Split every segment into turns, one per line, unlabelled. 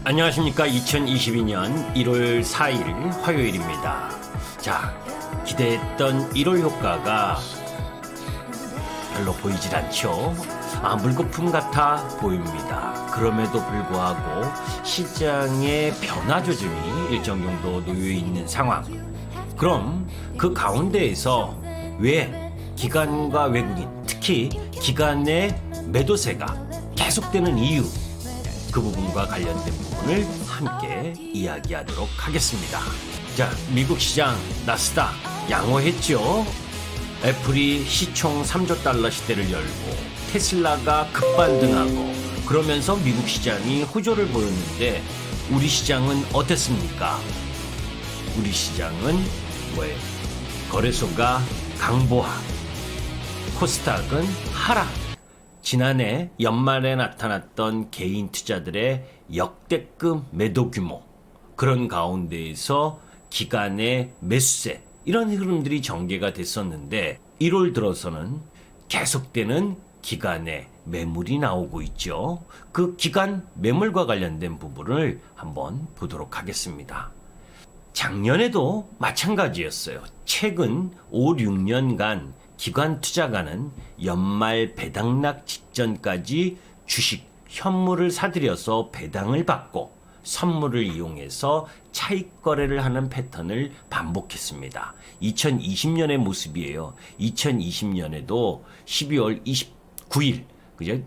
안녕하십니까. 2022년 1월 4일 화요일입니다. 자, 기대했던 1월 효과가 별로 보이질 않죠. 물거품 같아 보입니다. 그럼에도 불구하고 시장의 변화 조짐이 일정 정도 놓여 있는 상황. 그럼 그 가운데에서 왜 기관과 외국인, 특히 기관의 매도세가 계속되는 이유, 그 부분과 관련된 부분을 함께 이야기하도록 하겠습니다. 자, 미국 시장 나스닥 양호했죠. 애플이 시총 3조 달러 시대를 열고 테슬라가 급반등하고 그러면서 미국 시장이 호조를 보였는데 우리 시장은 어땠습니까? 우리 시장은 뭐예요? 거래소가 강보하, 코스닥은 하락. 지난해 연말에 나타났던 개인 투자들의 역대급 매도 규모, 그런 가운데에서 기관의 매수세, 이런 흐름들이 전개가 됐었는데 1월 들어서는 계속되는 기관의 매물이 나오고 있죠. 그 기관 매물과 관련된 부분을 한번 보도록 하겠습니다. 작년에도 마찬가지였어요. 최근 5, 6년간 기관 투자가는 연말 배당락 직전까지 주식, 현물을 사들여서 배당을 받고 선물을 이용해서 차익 거래를 하는 패턴을 반복했습니다. 2020년의 모습이에요. 2020년에도 12월 29일, 그죠?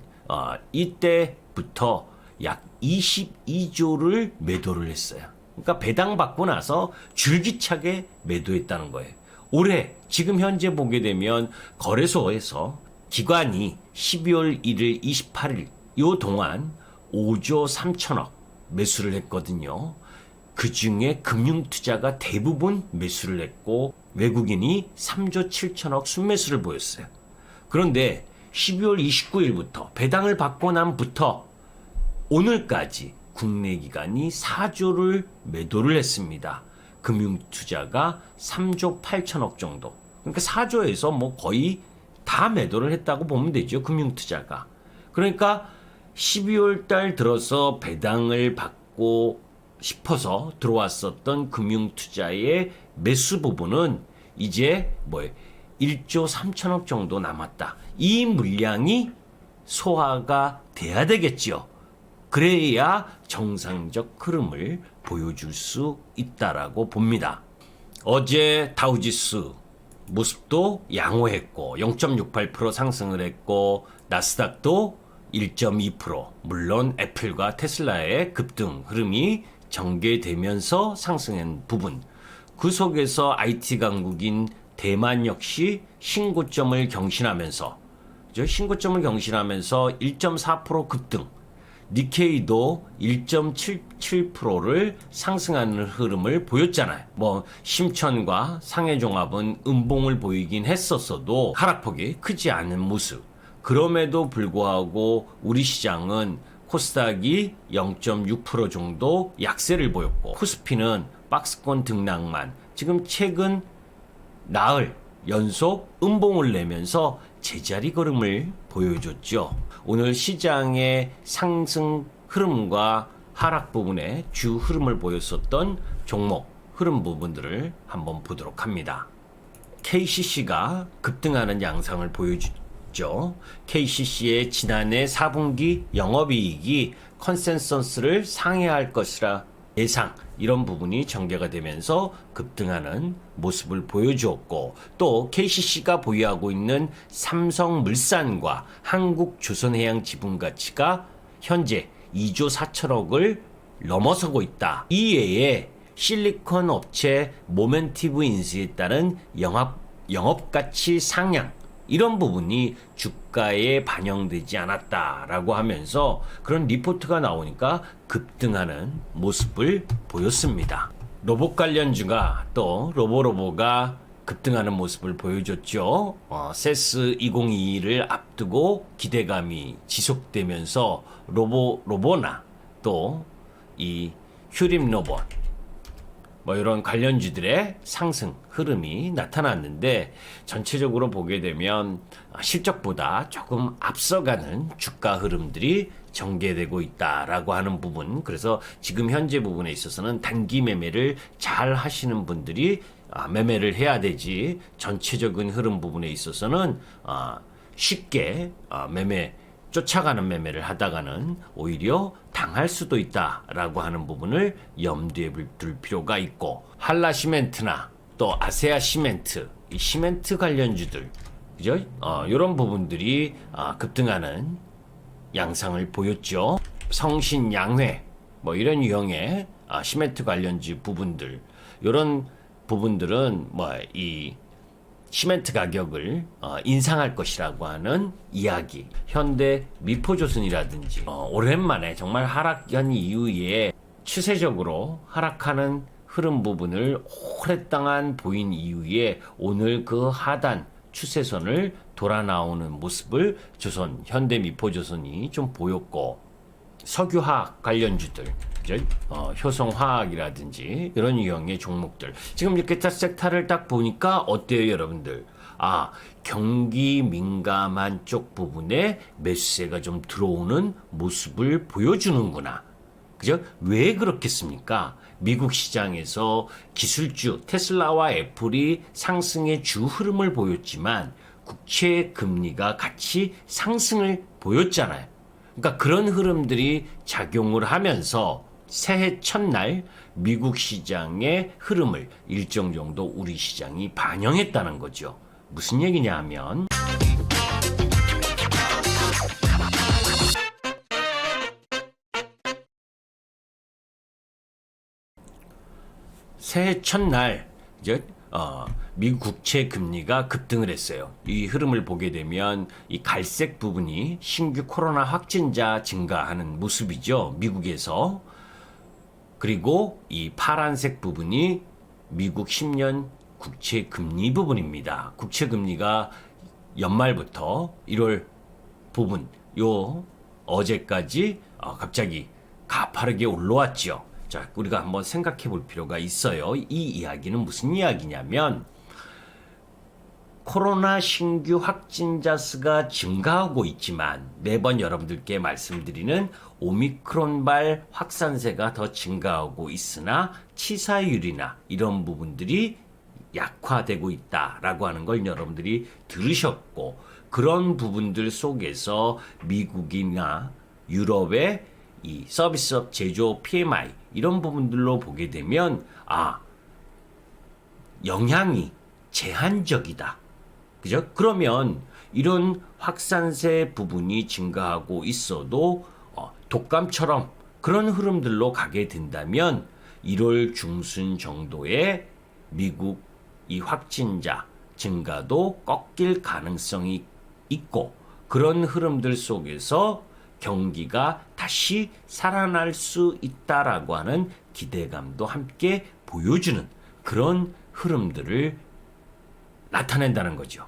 이때부터 약 22조를 매도를 했어요. 그러니까 배당 받고 나서 줄기차게 매도했다는 거예요. 올해 지금 현재 보게 되면 거래소에서 기관이 12월 1일, 28일 요 동안 5조 3천억 매수를 했거든요. 그 중에 금융투자가 대부분 매수를 했고 외국인이 3조 7천억 순매수를 보였어요. 그런데 12월 29일부터 배당을 받고 난부터 오늘까지 국내 기관이 4조를 매도를 했습니다. 금융투자가 3조 8천억 정도. 그러니까 4조에서 뭐 거의 다 매도를 했다고 보면 되죠. 금융투자가. 그러니까 12월 달 들어서 배당을 받고 싶어서 들어왔었던 금융투자의 매수 부분은 이제 1조 3천억 정도 남았다. 이 물량이 소화가 돼야 되겠죠. 그래야 정상적 흐름을 보여줄 수 있다라고 봅니다. 어제 다우지수 모습도 양호했고 0.68% 상승을 했고 나스닥도 1.2%, 물론 애플과 테슬라의 급등 흐름이 전개되면서 상승한 부분, 그 속에서 IT 강국인 대만 역시 신고점을 경신하면서 1.4% 급등, 니케이도 1.77%를 상승하는 흐름을 보였잖아요. 심천과 상해종합은 음봉을 보이긴 했었어도 하락폭이 크지 않은 모습. 그럼에도 불구하고 우리 시장은 코스닥이 0.6% 정도 약세를 보였고 코스피는 박스권 등락만 지금 최근 나흘 연속 음봉을 내면서 제자리 걸음을 보여줬죠. 오늘 시장의 상승 흐름과 하락 부분의 주 흐름을 보였었던 종목 흐름 부분들을 한번 보도록 합니다. KCC가 급등하는 양상을 보여줬죠. KCC의 지난해 4분기 영업이익이 컨센서스를 상회할 것이라 예상, 이런 부분이 전개가 되면서 급등하는 모습을 보여주었고, 또 KCC가 보유하고 있는 삼성물산과 한국조선해양지분 가치가 현재 2조 4천억을 넘어서고 있다. 이외에 실리콘 업체 모멘티브 인수에 따른 영업가치 상향, 이런 부분이 주가에 반영되지 않았다라고 하면서 그런 리포트가 나오니까 급등하는 모습을 보였습니다. 로봇 관련주가 또 로보가 급등하는 모습을 보여줬죠. 세스 2022를 앞두고 기대감이 지속되면서 로보나 또 이 휴림 로봇, 뭐 이런 관련주들의 상승 흐름이 나타났는데 전체적으로 보게 되면 실적보다 조금 앞서가는 주가 흐름들이 전개되고 있다라고 하는 부분, 그래서 지금 현재 부분에 있어서는 단기 매매를 잘 하시는 분들이 매매를 해야 되지, 전체적인 흐름 부분에 있어서는 쉽게 매매 쫓아가는 매매를 하다가는 오히려 당할 수도 있다라고 하는 부분을 염두에 둘 필요가 있고, 한라시멘트나 또 아세아시멘트, 이 시멘트 관련주들, 그죠? 이런 부분들이 급등하는 양상을 보였죠. 성신양회 뭐 이런 유형의 시멘트 관련주 부분들, 이런 부분들은 뭐 이 시멘트 가격을 인상할 것이라고 하는 이야기, 현대 미포조선이라든지 오랜만에 정말 하락연 이후에 추세적으로 하락하는 흐름 부분을 오랫동안 보인 이후에 오늘 그 하단 추세선을 돌아 나오는 모습을 조선 현대 미포조선이 좀 보였고, 석유화학 관련주들, 효성화학이라든지 이런 유형의 종목들, 지금 이렇게 딱 섹터를 딱 보니까 어때요 여러분들? 경기 민감한 쪽 부분에 매수세가 좀 들어오는 모습을 보여주는구나. 그죠? 왜 그렇겠습니까? 미국 시장에서 기술주 테슬라와 애플이 상승의 주 흐름을 보였지만 국채 금리가 같이 상승을 보였잖아요. 그러니까 그런 흐름들이 작용을 하면서 새해 첫날 미국 시장의 흐름을 일정 정도 우리 시장이 반영했다는 거죠. 무슨 얘기냐 하면, 새해 첫날 이제 미국 국채 금리가 급등을 했어요. 이 흐름을 보게 되면 이 갈색 부분이 신규 코로나 확진자 증가하는 모습이죠, 미국에서. 그리고 이 파란색 부분이 미국 10년 국채 금리 부분입니다. 국채 금리가 연말부터 1월 부분, 어제까지 갑자기 가파르게 올라왔죠. 자, 우리가 한번 생각해 볼 필요가 있어요. 이 이야기는 무슨 이야기냐면, 코로나 신규 확진자 수가 증가하고 있지만 매번 여러분들께 말씀드리는 오미크론발 확산세가 더 증가하고 있으나 치사율이나 이런 부분들이 약화되고 있다라고 하는 걸 여러분들이 들으셨고, 그런 부분들 속에서 미국이나 유럽의 이 서비스업 제조업 PMI 이런 부분들로 보게 되면 영향이 제한적이다. 그죠? 그러면 이런 확산세 부분이 증가하고 있어도 독감처럼 그런 흐름들로 가게 된다면 1월 중순 정도에 미국 이 확진자 증가도 꺾일 가능성이 있고, 그런 흐름들 속에서 경기가 다시 살아날 수 있다라고 하는 기대감도 함께 보여주는 그런 흐름들을 나타낸다는 거죠.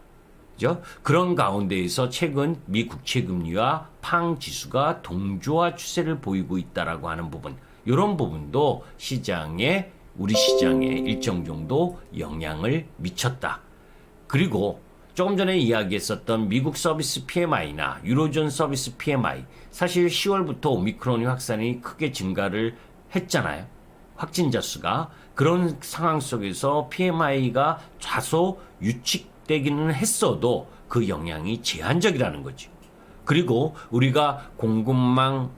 그죠? 그런 가운데에서 최근 미 국채 금리와 팡 지수가 동조화 추세를 보이고 있다라고 하는 부분, 이런 부분도 우리 시장에 일정 정도 영향을 미쳤다. 그리고 조금 전에 이야기했었던 미국 서비스 PMI나 유로존 서비스 PMI, 사실 10월부터 오미크론이 확산이 크게 증가를 했잖아요. 확진자 수가. 그런 상황 속에서 PMI가 다소 유축되기는 했어도 그 영향이 제한적이라는 거죠. 그리고 우리가 공급망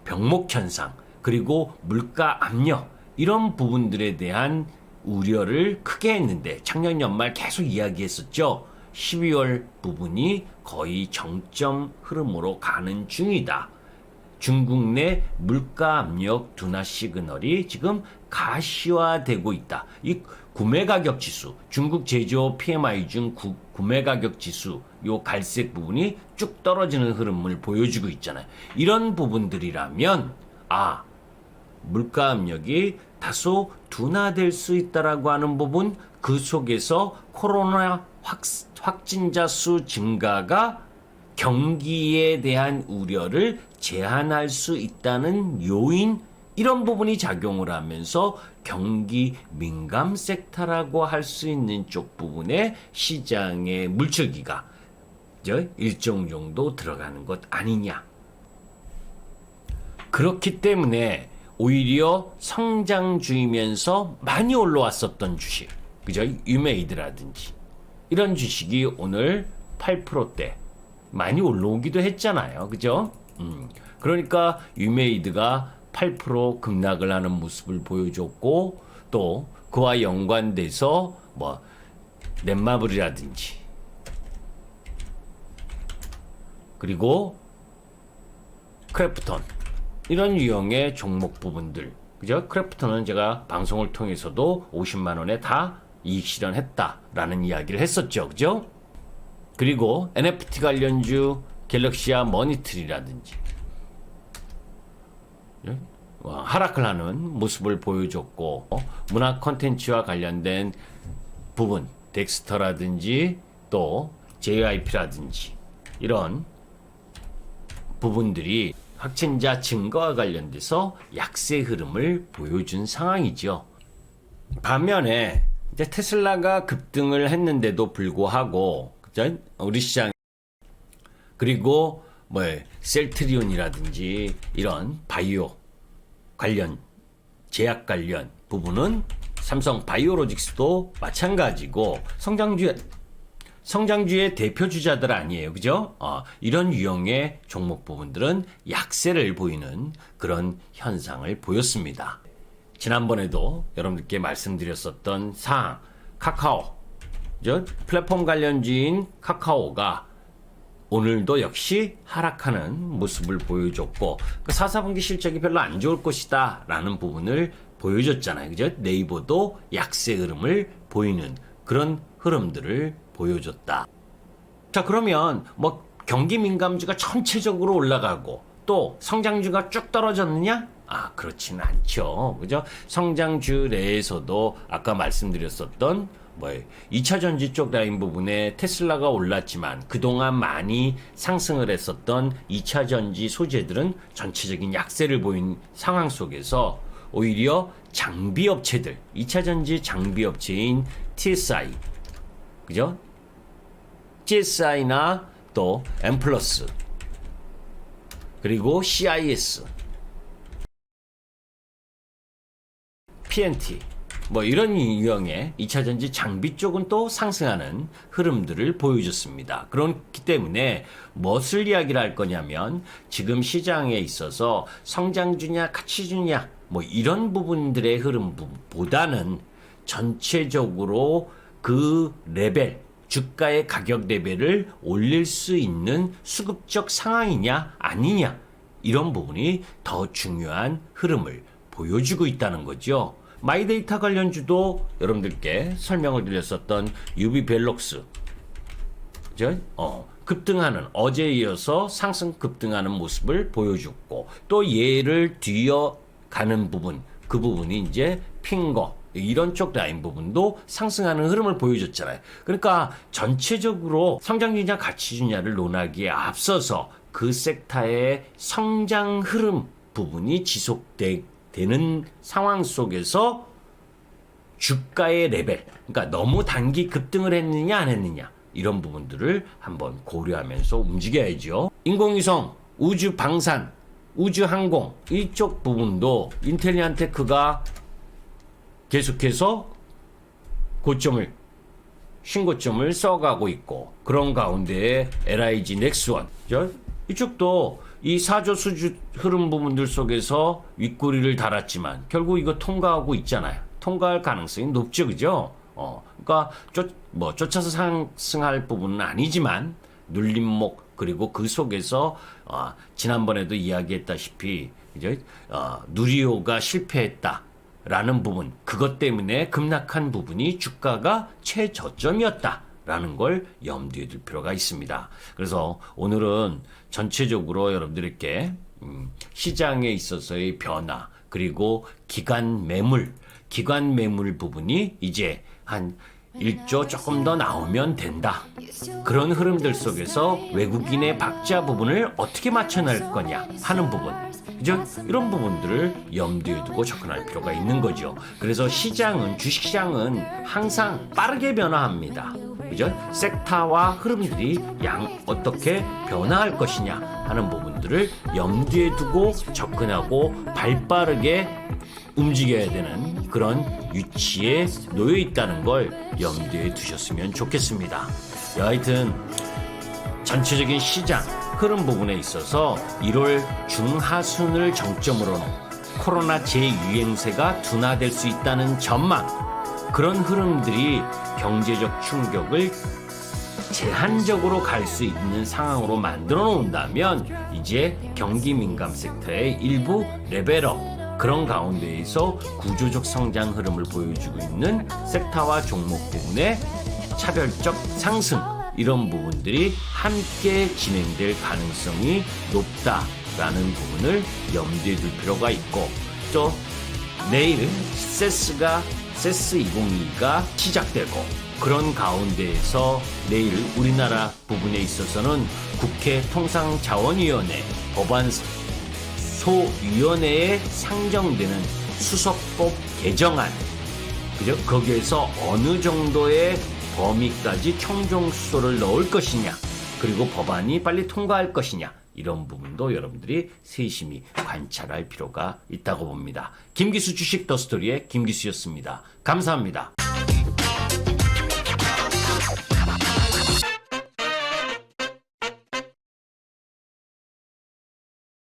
병목 현상, 그리고 물가 압력, 이런 부분들에 대한 우려를 크게 했는데 작년 연말 계속 이야기했었죠. 12월 부분이 거의 정점 흐름으로 가는 중이다. 중국 내 물가 압력 둔화 시그널이 지금 가시화되고 있다. 이 구매가격 지수, 중국 제조업 PMI 중 구매가격 지수, 요 갈색 부분이 쭉 떨어지는 흐름을 보여주고 있잖아요. 이런 부분들이라면 물가 압력이 다소 둔화될 수 있다라고 하는 부분, 그 속에서 코로나 확진자 수 증가가 경기에 대한 우려를 제한할 수 있다는 요인, 이런 부분이 작용을 하면서 경기 민감 섹터라고 할 수 있는 쪽 부분에 시장의 물줄기가 일정 정도 들어가는 것 아니냐. 그렇기 때문에 오히려 성장주이면서 많이 올라왔었던 주식, 그죠? 유메이드라든지 이런 주식이 오늘 8%대 많이 올라오기도 했잖아요, 그죠? 그러니까 유메이드가 8% 급락을 하는 모습을 보여줬고, 또 그와 연관돼서 뭐 넷마블이라든지 그리고 크래프톤 이런 유형의 종목 부분들, 그죠? 크래프톤은 제가 방송을 통해서도 50만 원에 다 이익 실현했다라는 이야기를 했었죠, 그죠? 그리고 NFT 관련주 갤럭시아 머니트리라든지 하락을 하는 모습을 보여줬고, 문화 콘텐츠와 관련된 부분 덱스터라든지 또 JYP라든지 이런 부분들이 확진자 증가와 관련돼서 약세 흐름을 보여준 상황이죠. 반면에 이제 테슬라가 급등을 했는데도 불구하고, 그죠? 우리 시장 그리고 뭐 셀트리온이라든지 이런 바이오 관련 제약 관련 부분은 삼성 바이오로직스도 마찬가지고 성장주의 대표 주자들 아니에요, 그죠? 이런 유형의 종목 부분들은 약세를 보이는 그런 현상을 보였습니다. 지난번에도 여러분들께 말씀드렸었던 사항, 카카오, 플랫폼 관련주인 카카오가 오늘도 역시 하락하는 모습을 보여줬고, 그 4분기 실적이 별로 안 좋을 것이다 라는 부분을 보여줬잖아요, 그죠? 네이버도 약세 흐름을 보이는 그런 흐름들을 보여줬다. 자, 그러면 뭐 경기 민감주가 전체적으로 올라가고 또 성장주가 쭉 떨어졌느냐? 그렇지는 않죠, 그죠? 성장주 내에서도 아까 말씀드렸었던 2차 전지 쪽 라인 부분에 테슬라가 올랐지만 그동안 많이 상승을 했었던 2차 전지 소재들은 전체적인 약세를 보인 상황 속에서 오히려 장비 업체들, 2차 전지 장비 업체인 TSI, 그죠? TSI나 또 엠플러스 그리고 CIS, PNT 뭐 이런 유형의 2차 전지 장비 쪽은 또 상승하는 흐름들을 보여줬습니다. 그렇기 때문에 무엇을 이야기를 할 거냐면, 지금 시장에 있어서 성장주냐 가치주냐 뭐 이런 부분들의 흐름보다는 전체적으로 그 레벨, 주가의 가격 레벨을 올릴 수 있는 수급적 상황이냐 아니냐, 이런 부분이 더 중요한 흐름을 보여주고 있다는 거죠. 마이데이터 관련주도 여러분들께 설명을 드렸었던 유비벨록스, 그죠? 급등하는, 어제에 이어서 상승 급등하는 모습을 보여줬고, 또 얘를 뒤어가는 부분, 그 부분이 이제 핑거, 이런 쪽 라인 부분도 상승하는 흐름을 보여줬잖아요. 그러니까 전체적으로 성장주냐 가치주냐를 논하기에 앞서서 그 섹터의 성장 흐름 부분이 지속되는 상황 속에서 주가의 레벨, 그러니까 너무 단기 급등을 했느냐 안 했느냐, 이런 부분들을 한번 고려하면서 움직여야죠. 인공위성, 우주 방산, 우주 항공 이쪽 부분도 인텔리안테크가 계속해서 신고점을 써가고 있고, 그런 가운데에 LIG 넥스원, 이쪽도 이 4조 수주 흐름 부분들 속에서 윗꼬리를 달았지만 결국 이거 통과하고 있잖아요. 통과할 가능성이 높죠, 그죠? 그러니까 쫓아서 상승할 부분은 아니지만 눌림목, 그리고 그 속에서 지난번에도 이야기했다시피 누리호가 실패했다라는 부분, 그것 때문에 급락한 부분이 주가가 최저점이었다라는 걸 염두에 둘 필요가 있습니다. 그래서 오늘은 전체적으로 여러분들께 시장에 있어서의 변화, 그리고 기관 매물 부분이 이제 한 1조 조금 더 나오면 된다. 그런 흐름들 속에서 외국인의 박자 부분을 어떻게 맞춰낼 거냐 하는 부분, 그죠? 이런 부분들을 염두에 두고 접근할 필요가 있는 거죠. 그래서 시장은, 주식시장은 항상 빠르게 변화합니다. 그죠? 섹터와 흐름들이 어떻게 변화할 것이냐 하는 부분들을 염두에 두고 접근하고 발빠르게 움직여야 되는 그런 위치에 놓여 있다는 걸 염두에 두셨으면 좋겠습니다. 여하튼 전체적인 시장 흐름 부분에 있어서 1월 중하순을 정점으로 코로나 재유행세가 둔화될 수 있다는 전망, 그런 흐름들이 경제적 충격을 제한적으로 갈 수 있는 상황으로 만들어 놓는다면 이제 경기 민감 섹터의 일부 레벨업, 그런 가운데에서 구조적 성장 흐름을 보여주고 있는 섹터와 종목 부분의 차별적 상승, 이런 부분들이 함께 진행될 가능성이 높다라는 부분을 염두에 둘 필요가 있고, 또 내일은 세스 2022가 시작되고, 그런 가운데에서 내일 우리나라 부분에 있어서는 국회 통상자원위원회 법안 소위원회에 상정되는 수석법 개정안, 그죠? 거기에서 어느 정도의 범위까지 총정수소를 넣을 것이냐, 그리고 법안이 빨리 통과할 것이냐, 이런 부분도 여러분들이 세심히 관찰할 필요가 있다고 봅니다. 김기수 주식 더스토리의 김기수였습니다. 감사합니다.